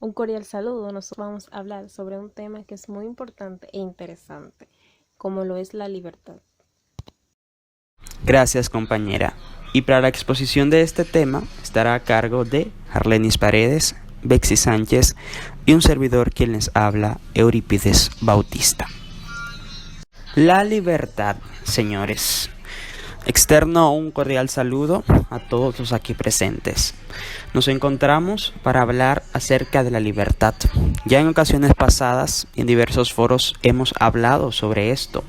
Un cordial saludo. Nos vamos a hablar sobre un tema que es muy importante e interesante, como lo es la libertad. Gracias, compañera. Y para la exposición de este tema estará a cargo de Arlenis Paredes, Bexy Sánchez y un servidor quien les habla, Eurípides Bautista. La libertad, señores. Externo un cordial saludo a todos los aquí presentes. Nos encontramos para hablar acerca de la libertad. Ya en ocasiones pasadas y en diversos foros hemos hablado sobre esto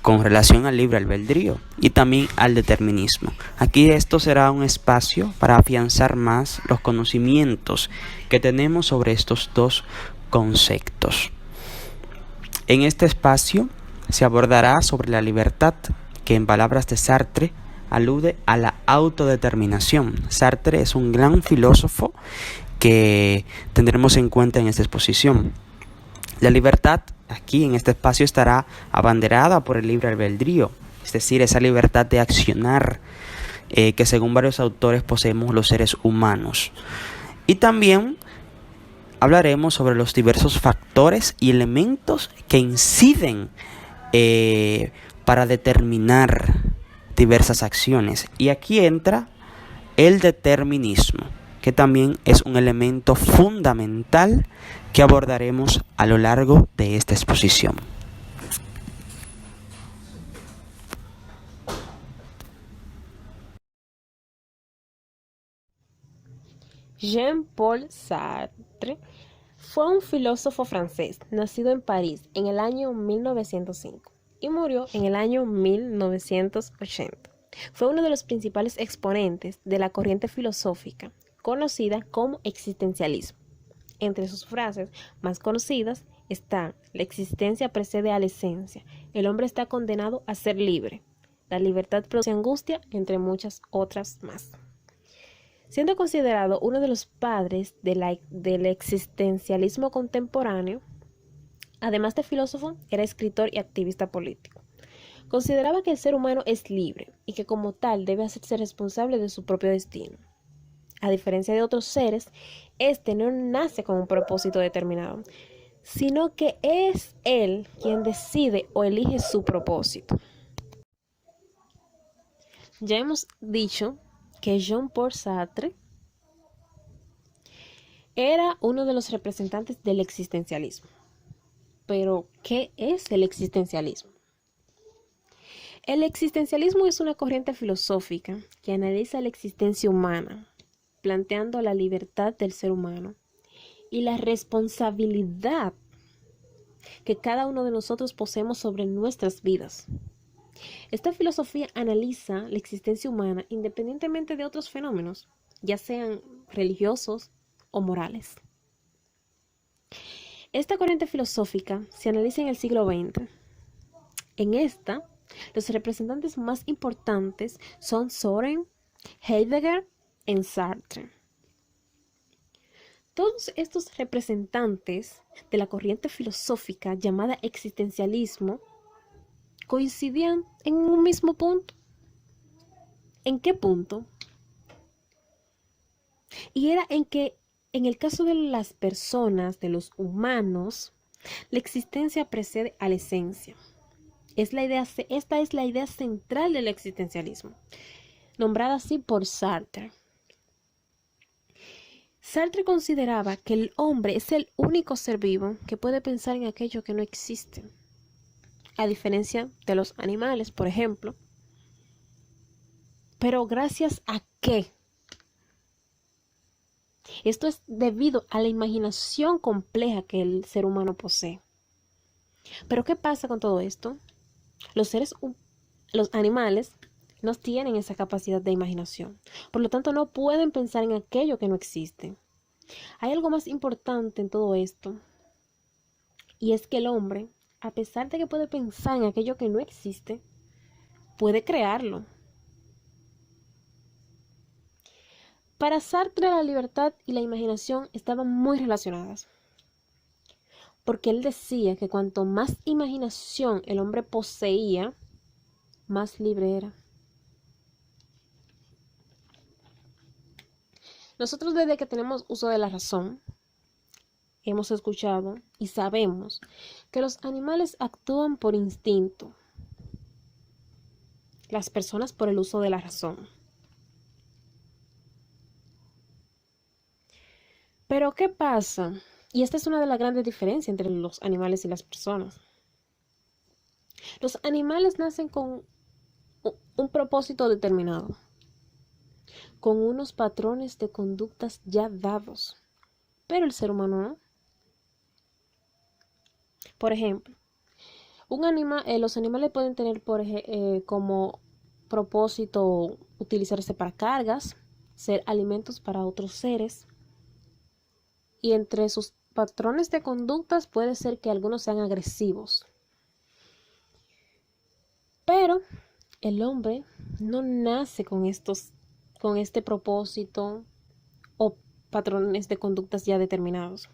con relación al libre albedrío y también al determinismo. Aquí esto será un espacio para afianzar más los conocimientos que tenemos sobre estos dos conceptos. En este espacio se abordará sobre la libertad, que en palabras de Sartre alude a la autodeterminación. Sartre es un gran filósofo que tendremos en cuenta en esta exposición. La libertad aquí en este espacio estará abanderada por el libre albedrío, es decir, esa libertad de accionar que según varios autores poseemos los seres humanos. Y también hablaremos sobre los diversos factores y elementos que inciden para determinar diversas acciones. Y aquí entra el determinismo, que también es un elemento fundamental que abordaremos a lo largo de esta exposición. Jean-Paul Sartre fue un filósofo francés, nacido en París en el año 1905 y murió en el año 1980. Fue uno de los principales exponentes de la corriente filosófica conocida como existencialismo. Entre sus frases más conocidas está: la existencia precede a la esencia, el hombre está condenado a ser libre, la libertad produce angustia, entre muchas otras más. Siendo considerado uno de los padres del existencialismo contemporáneo, además de filósofo, era escritor y activista político. Consideraba que el ser humano es libre y que como tal debe hacerse responsable de su propio destino. A diferencia de otros seres, este no nace con un propósito determinado, sino que es él quien decide o elige su propósito. Ya hemos dicho que Jean-Paul Sartre era uno de los representantes del existencialismo. Pero, ¿qué es el existencialismo? El existencialismo es una corriente filosófica que analiza la existencia humana, planteando la libertad del ser humano y la responsabilidad que cada uno de nosotros poseemos sobre nuestras vidas. Esta filosofía analiza la existencia humana independientemente de otros fenómenos, ya sean religiosos o morales. Esta corriente filosófica se analiza en el siglo XX. En esta, los representantes más importantes son Soren, Heidegger y Sartre. Todos estos representantes de la corriente filosófica llamada existencialismo coincidían en un mismo punto. ¿En qué punto? Y era en que, en el caso de las personas, de los humanos, la existencia precede a la esencia. Esta es la idea central del existencialismo, nombrada así por Sartre. Sartre consideraba que el hombre es el único ser vivo que puede pensar en aquello que no existe, a diferencia de los animales, por ejemplo. Pero ¿gracias a qué? Esto es debido a la imaginación compleja que el ser humano posee. Pero ¿qué pasa con todo esto? Los animales no tienen esa capacidad de imaginación. Por lo tanto, no pueden pensar en aquello que no existe. Hay algo más importante en todo esto, y es que el hombre, a pesar de que puede pensar en aquello que no existe, puede crearlo. Para Sartre, la libertad y la imaginación estaban muy relacionadas, porque él decía que cuanto más imaginación el hombre poseía, más libre era. Nosotros, desde que tenemos uso de la razón, hemos escuchado y sabemos que los animales actúan por instinto, las personas por el uso de la razón. Pero ¿qué pasa? Y esta es una de las grandes diferencias entre los animales y las personas. Los animales nacen con un propósito determinado, con unos patrones de conductas ya dados, pero el ser humano no. Por ejemplo, los animales pueden tener como propósito utilizarse para cargas, ser alimentos para otros seres, y entre sus patrones de conductas puede ser que algunos sean agresivos. Pero el hombre no nace con este propósito o patrones de conductas ya determinados,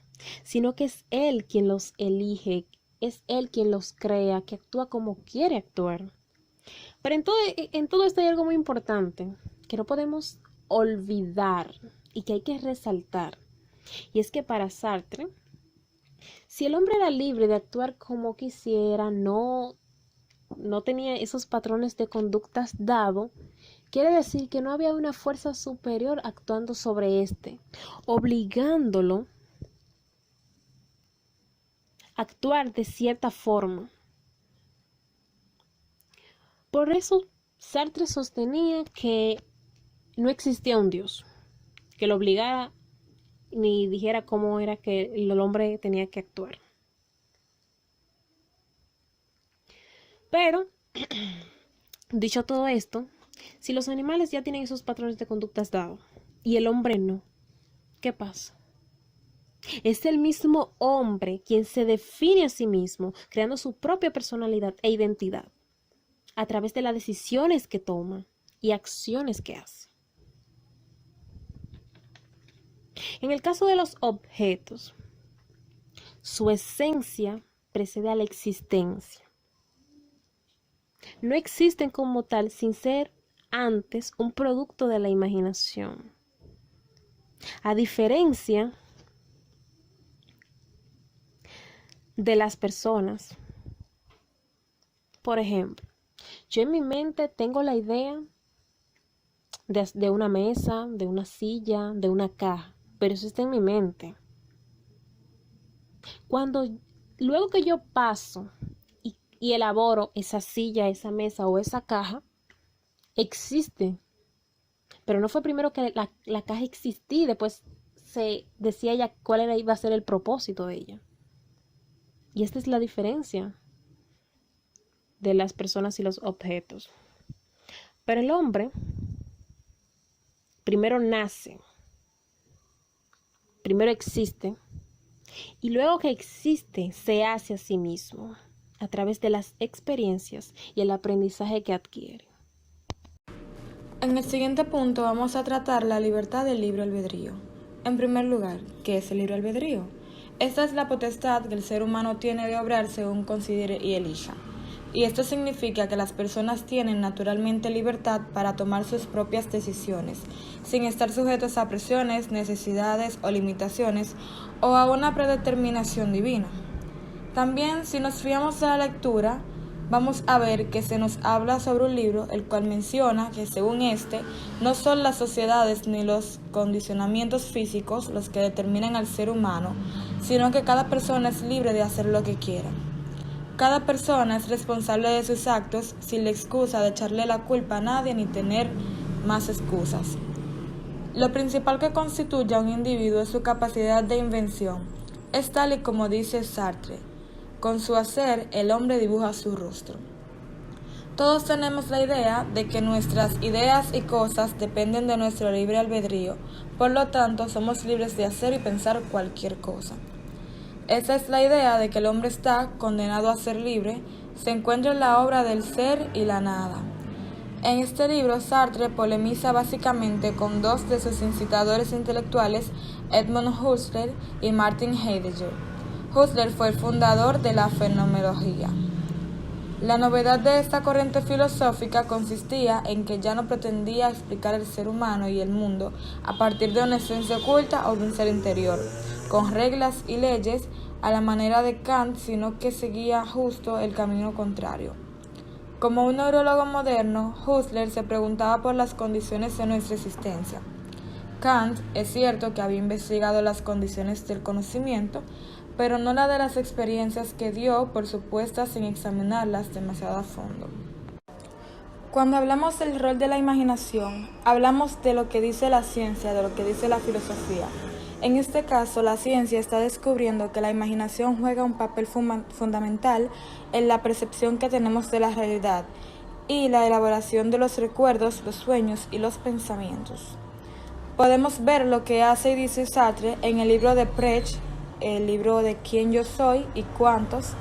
sino que es él quien los elige, es él quien los crea, que actúa como quiere actuar. Pero en todo esto hay algo muy importante que no podemos olvidar y que hay que resaltar. Y es que para Sartre, si el hombre era libre de actuar como quisiera, no tenía esos patrones de conductas dados, quiere decir que no había una fuerza superior actuando sobre éste, obligándolo a actuar de cierta forma. Por eso Sartre sostenía que no existía un Dios que lo obligara ni dijera cómo era que el hombre tenía que actuar. Pero, dicho todo esto, si los animales ya tienen esos patrones de conductas dados y el hombre no, ¿qué pasa? Es el mismo hombre quien se define a sí mismo, creando su propia personalidad e identidad a través de las decisiones que toma y acciones que hace. En el caso de los objetos, su esencia precede a la existencia. No existen como tal sin ser antes un producto de la imaginación. A diferencia de las personas, por ejemplo, yo en mi mente tengo la idea de una mesa, de una silla, de una caja, pero eso está en mi mente. Luego que yo paso y elaboro esa silla, esa mesa o esa caja, existe. Pero no fue primero que la caja existía y después se decía ya cuál iba a ser el propósito de ella. Y esta es la diferencia de las personas y los objetos. Pero el hombre primero nace, primero existe, y luego que existe se hace a sí mismo a través de las experiencias y el aprendizaje que adquiere. En el siguiente punto vamos a tratar la libertad del libre albedrío. En primer lugar, ¿qué es el libre albedrío? Esta es la potestad que el ser humano tiene de obrar según considere y elija. Y esto significa que las personas tienen naturalmente libertad para tomar sus propias decisiones, sin estar sujetos a presiones, necesidades o limitaciones, o a una predeterminación divina. También, si nos fiamos a la lectura, vamos a ver que se nos habla sobre un libro, el cual menciona que según este, no son las sociedades ni los condicionamientos físicos los que determinan al ser humano, sino que cada persona es libre de hacer lo que quiera. Cada persona es responsable de sus actos sin la excusa de echarle la culpa a nadie ni tener más excusas. Lo principal que constituye a un individuo es su capacidad de invención. Es tal y como dice Sartre: con su hacer, el hombre dibuja su rostro. Todos tenemos la idea de que nuestras ideas y cosas dependen de nuestro libre albedrío, por lo tanto, somos libres de hacer y pensar cualquier cosa. Esa es la idea de que el hombre está condenado a ser libre, se encuentra en la obra del ser y la nada. En este libro, Sartre polemiza básicamente con dos de sus incitadores intelectuales, Edmund Husserl y Martin Heidegger. Husserl fue el fundador de la fenomenología. La novedad de esta corriente filosófica consistía en que ya no pretendía explicar el ser humano y el mundo a partir de una esencia oculta o de un ser interior, con reglas y leyes a la manera de Kant, sino que seguía justo el camino contrario. Como un neurólogo moderno, Husserl se preguntaba por las condiciones de nuestra existencia. Kant es cierto que había investigado las condiciones del conocimiento, pero no la de las experiencias que dio por supuestas sin examinarlas demasiado a fondo. Cuando hablamos del rol de la imaginación, hablamos de lo que dice la ciencia, de lo que dice la filosofía. En este caso, la ciencia está descubriendo que la imaginación juega un papel fundamental en la percepción que tenemos de la realidad y la elaboración de los recuerdos, los sueños y los pensamientos. Podemos ver lo que hace y dice Sartre en el libro de Brecht, el libro de Quién yo soy y cuántos.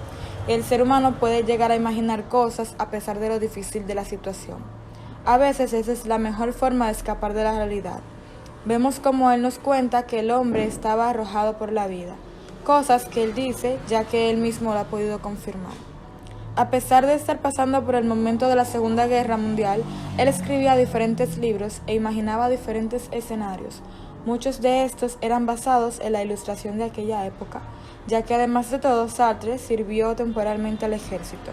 El ser humano puede llegar a imaginar cosas a pesar de lo difícil de la situación. A veces esa es la mejor forma de escapar de la realidad. Vemos como él nos cuenta que el hombre estaba arrojado por la vida, cosas que él dice ya que él mismo lo ha podido confirmar. A pesar de estar pasando por el momento de la Segunda Guerra Mundial, él escribía diferentes libros e imaginaba diferentes escenarios. Muchos de estos eran basados en la ilustración de aquella época, ya que además de todo Sartre sirvió temporalmente al ejército.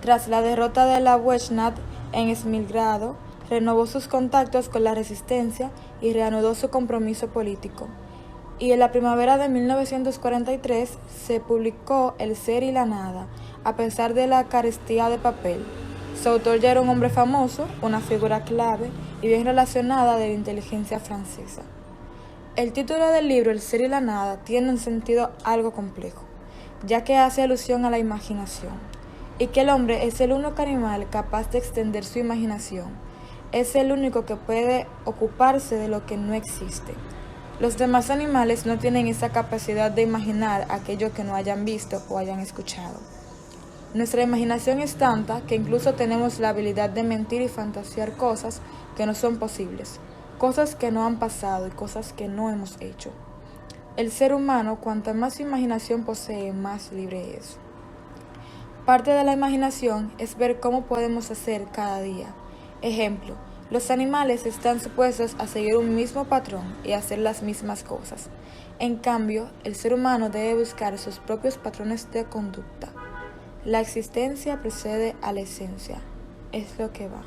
Tras la derrota de la Wehrmacht en Stalingrado, renovó sus contactos con la resistencia y reanudó su compromiso político. Y en la primavera de 1943 se publicó El ser y la nada, a pesar de la carestía de papel. Su autor ya era un hombre famoso, una figura clave y bien relacionada de la inteligencia francesa. El título del libro, El ser y la nada, tiene un sentido algo complejo, ya que hace alusión a la imaginación, y que el hombre es el único animal capaz de extender su imaginación. Es el único que puede ocuparse de lo que no existe. Los demás animales no tienen esa capacidad de imaginar aquello que no hayan visto o hayan escuchado. Nuestra imaginación es tanta que incluso tenemos la habilidad de mentir y fantasear cosas que no son posibles, cosas que no han pasado y cosas que no hemos hecho. El ser humano, cuanta más imaginación posee, más libre es. Parte de la imaginación es ver cómo podemos hacer cada día. Ejemplo, los animales están supuestos a seguir un mismo patrón y hacer las mismas cosas. En cambio, el ser humano debe buscar sus propios patrones de conducta. La existencia precede a la esencia, es lo que va.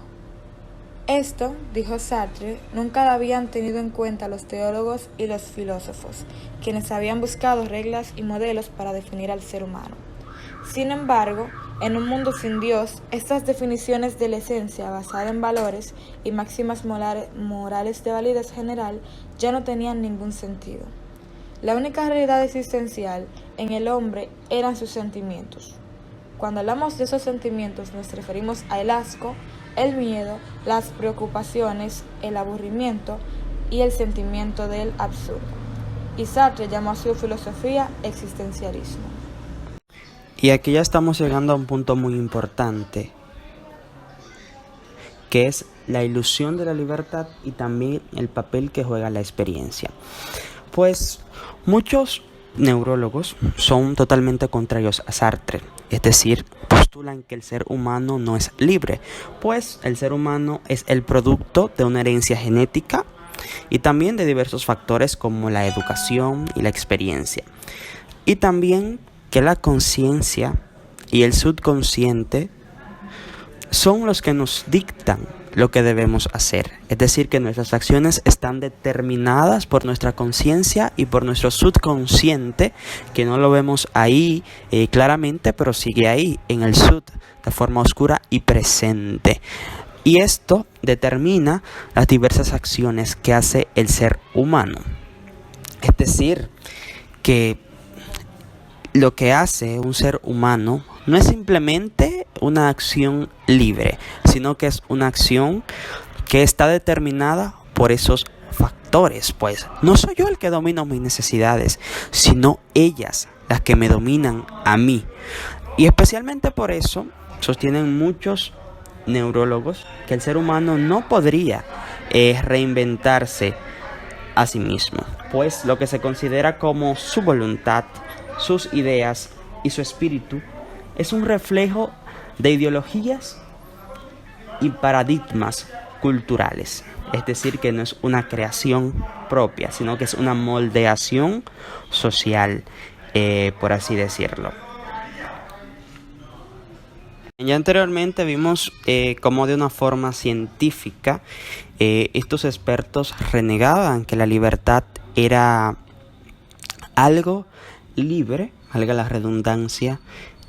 Esto, dijo Sartre, nunca lo habían tenido en cuenta los teólogos y los filósofos, quienes habían buscado reglas y modelos para definir al ser humano. Sin embargo, en un mundo sin Dios, estas definiciones de la esencia basada en valores y máximas morales de validez general ya no tenían ningún sentido. La única realidad existencial en el hombre eran sus sentimientos. Cuando hablamos de esos sentimientos nos referimos al asco, el miedo, las preocupaciones, el aburrimiento y el sentimiento del absurdo. Y Sartre llamó a su filosofía existencialismo. Y aquí ya estamos llegando a un punto muy importante, que es la ilusión de la libertad y también el papel que juega la experiencia. Pues muchos neurólogos son totalmente contrarios a Sartre, es decir, postulan que el ser humano no es libre, pues el ser humano es el producto de una herencia genética y también de diversos factores como la educación y la experiencia. Y también que la conciencia y el subconsciente son los que nos dictan lo que debemos hacer. Es decir, que nuestras acciones están determinadas por nuestra conciencia y por nuestro subconsciente, que no lo vemos ahí claramente, pero sigue ahí, en el sub, de forma oscura y presente. Y esto determina las diversas acciones que hace el ser humano. Es decir, que lo que hace un ser humano no es simplemente una acción libre, sino que es una acción que está determinada por esos factores. Pues no soy yo el que domino mis necesidades, sino ellas las que me dominan a mí. Y especialmente por eso sostienen muchos neurólogos que el ser humano no podría reinventarse a sí mismo, pues lo que se considera como su voluntad, sus ideas y su espíritu es un reflejo de ideologías y paradigmas culturales. Es decir, que no es una creación propia, sino que es una moldeación social, por así decirlo. Ya anteriormente vimos cómo de una forma científica estos expertos renegaban que la libertad era algo libre, valga la redundancia,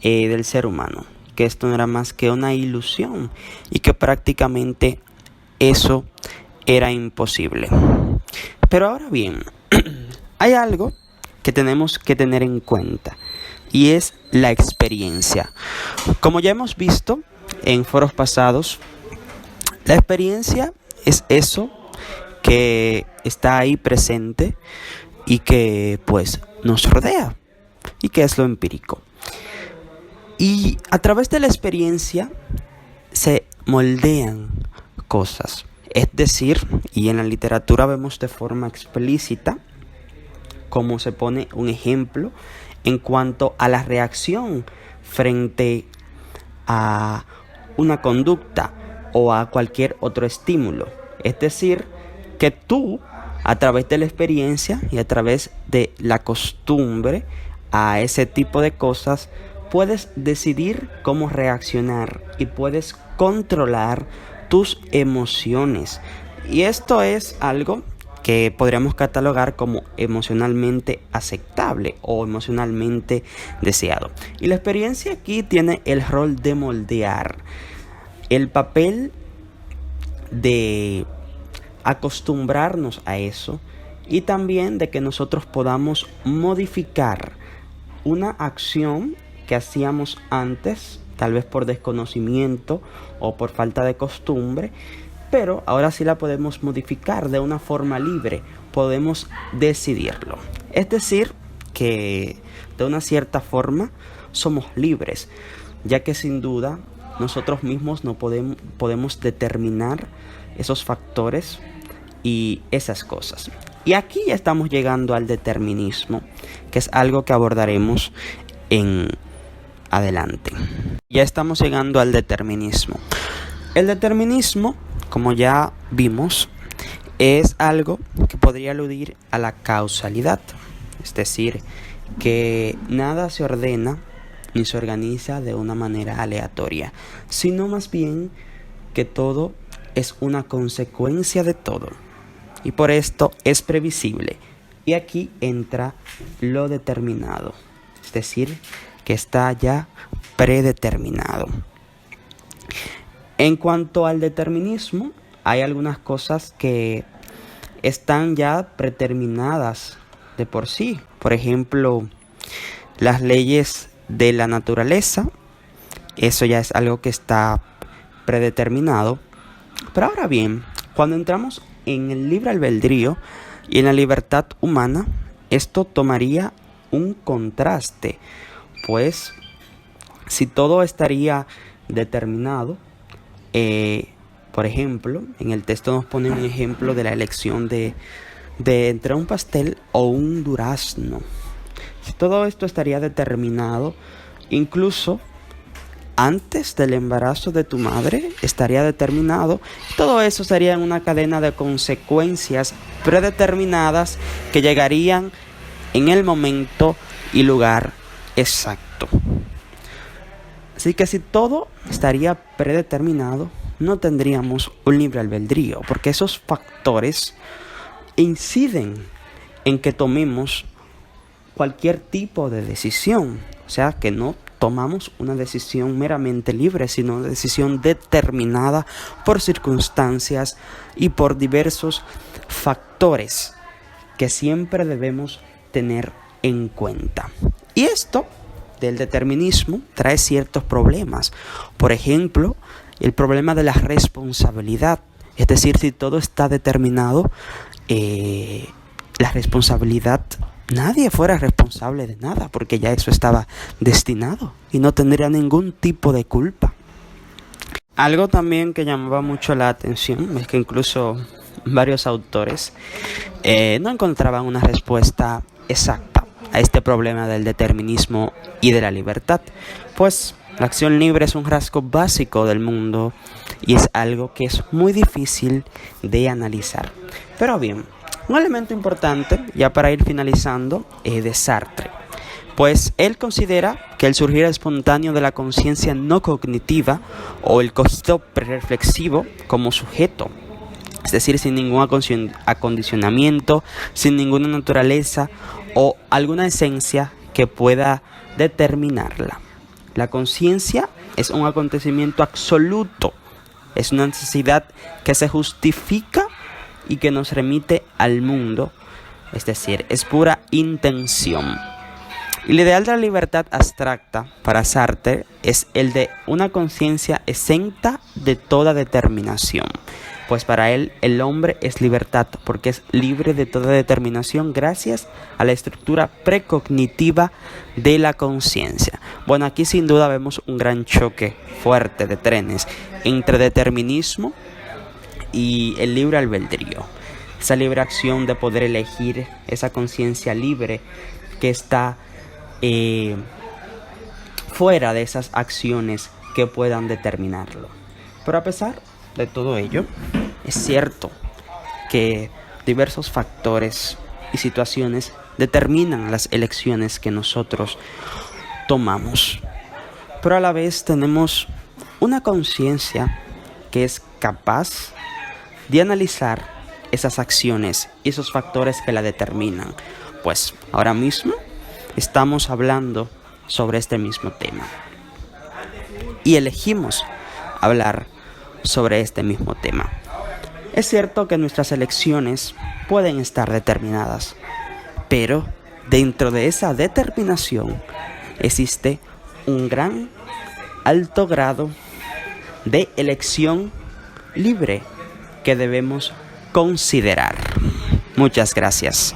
del ser humano, que esto no era más que una ilusión y que prácticamente eso era imposible. Pero ahora bien, hay algo que tenemos que tener en cuenta y es la experiencia. Como ya hemos visto en foros pasados, la experiencia es eso que está ahí presente y que pues nos rodea y que es lo empírico. Y a través de la experiencia se moldean cosas. Es decir, y en la literatura vemos de forma explícita cómo se pone un ejemplo en cuanto a la reacción frente a una conducta o a cualquier otro estímulo. Es decir, que tú, a través de la experiencia y a través de la costumbre a ese tipo de cosas, puedes decidir cómo reaccionar y puedes controlar tus emociones. Y esto es algo que podríamos catalogar como emocionalmente aceptable o emocionalmente deseado. Y la experiencia aquí tiene el rol de moldear, el papel de acostumbrarnos a eso y también de que nosotros podamos modificar una acción que hacíamos antes, tal vez por desconocimiento o por falta de costumbre, pero ahora sí la podemos modificar de una forma libre, podemos decidirlo. Es decir, que de una cierta forma somos libres, ya que sin duda nosotros mismos no podemos determinar esos factores y esas cosas. Y aquí ya estamos llegando al determinismo, que es algo que abordaremos en adelante. Ya estamos llegando al determinismo. El determinismo, como ya vimos, es algo que podría aludir a la causalidad, es decir, que nada se ordena ni se organiza de una manera aleatoria, sino más bien que todo es una consecuencia de todo y por esto es previsible. Y aquí entra lo determinado, es decir, que está ya predeterminado. En cuanto al determinismo, hay algunas cosas que están ya predeterminadas de por sí. Por ejemplo, las leyes de la naturaleza, eso ya es algo que está predeterminado. Pero ahora bien, cuando entramos en el libre albedrío y en la libertad humana, esto tomaría un contraste, pues si todo estaría determinado, por ejemplo, en el texto nos pone un ejemplo de la elección de entre un pastel o un durazno. Si todo esto estaría determinado, incluso antes del embarazo de tu madre estaría determinado. Todo eso sería en una cadena de consecuencias predeterminadas que llegarían en el momento y lugar exacto. Así que si todo estaría predeterminado, no tendríamos un libre albedrío, porque esos factores inciden en que tomemos cualquier tipo de decisión. O sea, que no tomamos una decisión meramente libre, sino una decisión determinada por circunstancias y por diversos factores que siempre debemos tener en cuenta. Y esto del determinismo trae ciertos problemas. Por ejemplo, el problema de la responsabilidad. Es decir, si todo está determinado, la responsabilidad, nadie fuera responsable de nada, porque ya eso estaba destinado y no tendría ningún tipo de culpa. Algo también que llamaba mucho la atención es que incluso varios autores no encontraban una respuesta exacta a este problema del determinismo y de la libertad, pues La acción libre es un rasgo básico del mundo y es algo que es muy difícil de analizar. Pero bien, un elemento importante, ya para ir finalizando, es de Sartre. Pues él considera que el surgir espontáneo de la conciencia no cognitiva o el cogido prereflexivo como sujeto, es decir, sin ningún acondicionamiento, sin ninguna naturaleza o alguna esencia que pueda determinarla. La conciencia es un acontecimiento absoluto, es una necesidad que se justifica y que nos remite al mundo, es decir, es pura intención. El ideal de la libertad abstracta para Sartre es el de una conciencia exenta de toda determinación. Pues para él el hombre es libertad porque es libre de toda determinación gracias a la estructura precognitiva de la conciencia. Bueno, aquí sin duda vemos un gran choque fuerte de trenes entre determinismo y el libre albedrío. Esa libre acción de poder elegir, esa conciencia libre que está fuera de esas acciones que puedan determinarlo. Pero a pesar de todo ello, es cierto que diversos factores y situaciones determinan las elecciones que nosotros tomamos. Pero a la vez tenemos una conciencia que es capaz de analizar esas acciones y esos factores que la determinan. Pues ahora mismo estamos hablando sobre este mismo tema y elegimos hablar sobre este mismo tema. Es cierto que nuestras elecciones pueden estar determinadas, pero dentro de esa determinación existe un gran alto grado de elección libre que debemos considerar. Muchas gracias.